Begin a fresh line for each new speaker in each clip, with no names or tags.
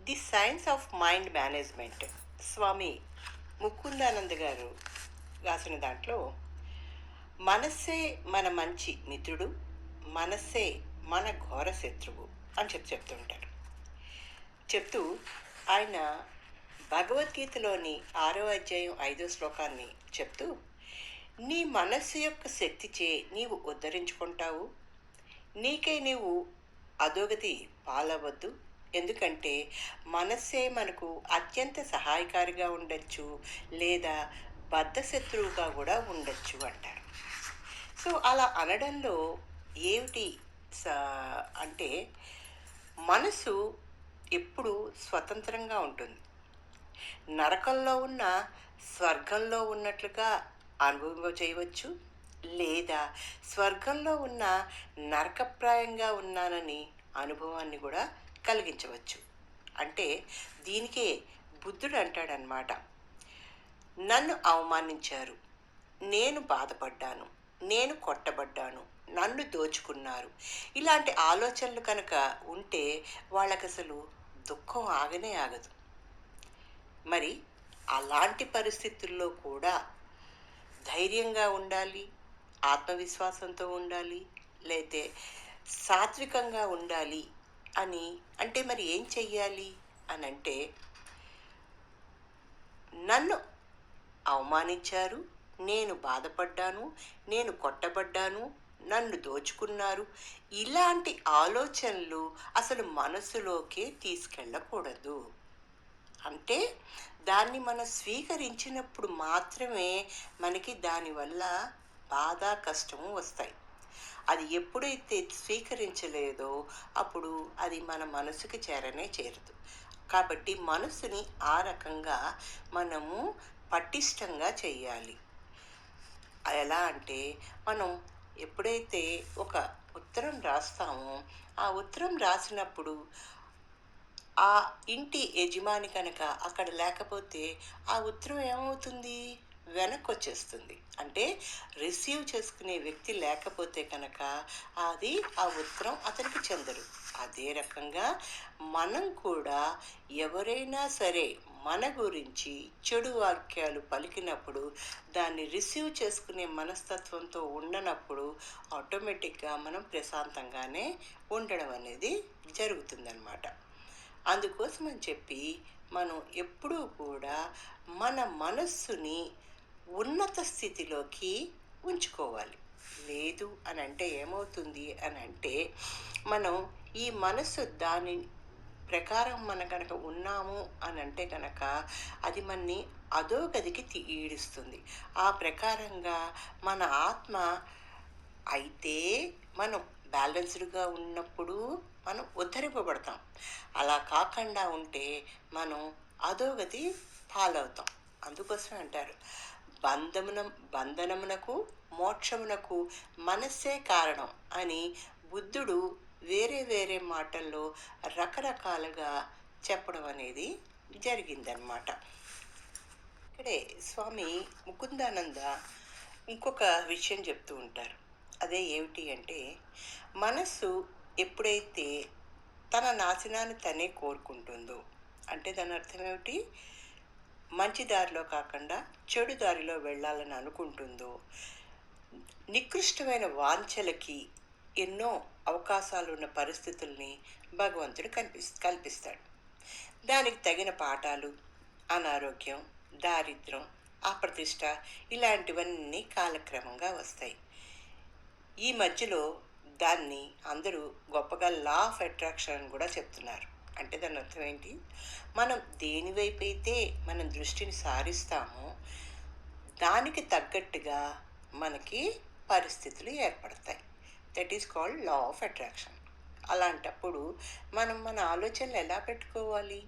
The science of mind management Swami Mukundananda గారు రాసిన దాంట్లో మనస్సే మన మంచి మిత్రుడు, మనస్సే మన ఘోర శత్రువు అని చెప్తుంటారు. చెప్తూ ఆయన భగవద్గీతలోని 6వ అధ్యాయం 5వ శ్లోకాన్ని చెప్తూ, నీ మనస్సు యొక్క శక్తిచే నీవు ఉద్ధరించుకుంటావు, నీకై నీవు అధోగతి పాలవద్దు. ఎందుకంటే మనస్సే మనకు అత్యంత సహాయకారిగా ఉండొచ్చు, లేదా బద్ధశత్రువుగా కూడా ఉండొచ్చు అంటారు. సో అలా అనడంలో ఏమిటి అంటే మనసు ఎప్పుడు స్వతంత్రంగా ఉంటుంది. నరకంలో ఉన్న స్వర్గంలో ఉన్నట్లుగా అనుభవం చేయవచ్చు, లేదా స్వర్గంలో ఉన్న నరకప్రాయంగా ఉన్నానని అనుభవాన్ని కూడా కలిగించవచ్చు. అంటే దీనికే బుద్ధుడు అంటాడనమాట, నన్ను అవమానించారు, నేను బాధపడ్డాను, నేను కొట్టబడ్డాను, నన్ను దోచుకున్నారు. ఇలాంటి ఆలోచనలు కనుక ఉంటే వాళ్ళకి అసలు దుఃఖం ఆగనే ఆగదు. మరి అలాంటి పరిస్థితుల్లో కూడా ధైర్యంగా ఉండాలి, ఆత్మవిశ్వాసంతో ఉండాలి, లేతే సాత్వికంగా ఉండాలి అని అంటే మరి ఏం చెయ్యాలి అని అంటే, నన్ను అవమానించారు, నేను బాధపడ్డాను, నేను కొట్టబడ్డాను, నన్ను దోచుకున్నారు, ఇలాంటి ఆలోచనలు అసలు మనసులోకే తీసుకెళ్ళకూడదు. అంటే దాన్ని మనం స్వీకరించినప్పుడు మాత్రమే మనకి దానివల్ల బాధ కష్టము వస్తాయి. అది ఎప్పుడైతే స్వీకరించలేదో అప్పుడు అది మన మనసుకి చేరనే చేరదు. కాబట్టి మనసుని ఆ రకంగా మనము పటిష్టంగా చేయాలి. ఎలా అంటే, మనం ఎప్పుడైతే ఒక ఉత్తరం రాస్తామో ఆ ఉత్తరం రాసినప్పుడు ఆ ఇంటి యజమాని కనుక అక్కడ లేకపోతే ఆ ఉత్తరం ఏమవుతుంది, వెనక్కి వచ్చేస్తుంది. అంటే రిసీవ్ చేసుకునే వ్యక్తి లేకపోతే కనుక అది ఆ ఉత్తరం అతనికి చెందదు. అదే రకంగా మనం కూడా ఎవరైనా సరే మన గురించి చెడు వాక్యాలు పలికినప్పుడు దాన్ని రిసీవ్ చేసుకునే మనస్తత్వంతో ఉండనప్పుడు ఆటోమేటిక్గా మనం ప్రశాంతంగానే ఉండడం అనేది జరుగుతుందన్నమాట. అందుకోసం అని చెప్పి మనం ఎప్పుడూ కూడా మన మనస్సుని ఉన్నత స్థితిలోకి ఉంచుకోవాలి. లేదు అని అంటే ఏమవుతుంది అని అంటే, మనం ఈ మనస్సు దాని ప్రకారం మన కనుక ఉన్నాము అని అంటే కనుక అది మనని అధోగతికి ఈడుస్తుంది. ఆ ప్రకారంగా మన ఆత్మ అయితే మనం బ్యాలెన్స్డ్గా ఉన్నప్పుడు మనం ఉద్ధరింపబడతాం. అలా కాకుండా ఉంటే మనం అధోగతి పాలవుతాం. అందుకోసమే అంటారు, బంధమున బంధనమునకు మోక్షమునకు మనస్సే కారణం అని బుద్ధుడు వేరే వేరే మాటల్లో రకరకాలుగా చెప్పడం అనేది జరిగిందనమాట. ఇక్కడే స్వామి ముకుందానంద ఇంకొక విషయం చెప్తూ ఉంటారు. అదే ఏమిటి అంటే, మనస్సు ఎప్పుడైతే తన నాశనాన్ని తనే కోరుకుంటుందో, అంటే దాని అర్థం ఏమిటి, మంచి దారిలో కాకుండా చెడు దారిలో వెళ్ళాలని అనుకుంటుందో, నికృష్టమైన వాంఛలకి ఎన్నో అవకాశాలు ఉన్న పరిస్థితుల్ని భగవంతుడు కల్పిస్తాడు. దానికి తగిన పాఠాలు, అనారోగ్యం, దారిద్రం, అప్రతిష్ట ఇలాంటివన్నీ కాలక్రమంగా వస్తాయి. ఈ మధ్యలో దాన్ని అందరూ గొప్పగా లా ఆఫ్ అట్రాక్షన్ అని కూడా చెప్తున్నారు. అంటే దాని అర్థం ఏంటి, మనం దేనివైపు అయితే మనం దృష్టిని సారిస్తామో దానికి తగ్గట్టుగా మనకి పరిస్థితులు ఏర్పడతాయి. That is called law of attraction. అలాంటప్పుడు మనం మన ఆలోచనలు ఎలా పెట్టుకోవాలి,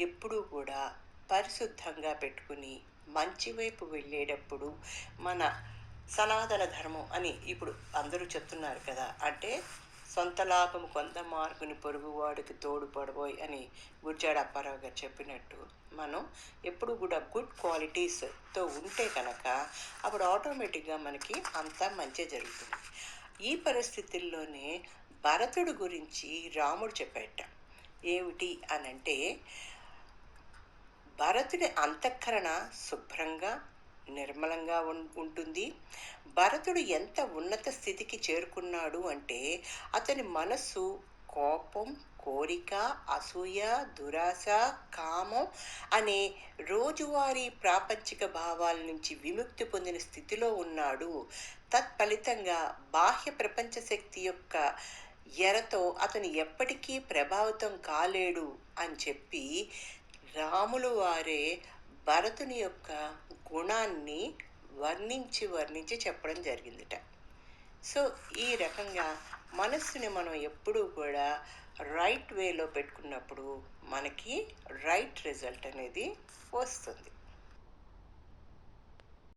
ఎప్పుడూ కూడా పరిశుద్ధంగా పెట్టుకుని మంచి వైపు వెళ్ళేటప్పుడు మన సనాతన ధర్మం అని ఇప్పుడు అందరూ చెప్తున్నారు కదా. అంటే సొంత లాభము కొంత మార్కుని పొరుగువాడికి తోడు పడబోయ్ అని గుర్జాడ అప్పారావు గారు చెప్పినట్టు, మనం ఎప్పుడు కూడా గుడ్ క్వాలిటీస్తో ఉంటే కనుక అప్పుడు ఆటోమేటిక్గా మనకి అంతా మంచి జరుగుతుంది. ఈ పరిస్థితుల్లోనే భరతుడు గురించి రాముడు చెప్పేట, ఏమిటి అనంటే, భరతుడి అంతఃకరణ శుభ్రంగా, నిర్మలంగా ఉంటుంది. భరతుడు ఎంత ఉన్నత స్థితికి చేరుకున్నాడు అంటే, అతని మనస్సు కోపం, కోరిక, అసూయ, దురాశ, కామం అనే రోజువారీ ప్రాపంచిక భావాల నుంచి విముక్తి పొందిన స్థితిలో ఉన్నాడు. తత్ఫలితంగా బాహ్య ప్రపంచ శక్తి యొక్క ఎరతో అతను ఎప్పటికీ ప్రభావితం కాలేడు అని చెప్పి రాములు వారే భరతుని యొక్క గుణాన్ని వర్ణించి చెప్పడం జరిగిందిట. సో ఈ రకంగా మనస్సుని మనం ఎప్పుడూ కూడా రైట్ వేలో పెట్టుకున్నప్పుడు మనకి రైట్ రిజల్ట్ అనేది వస్తుంది.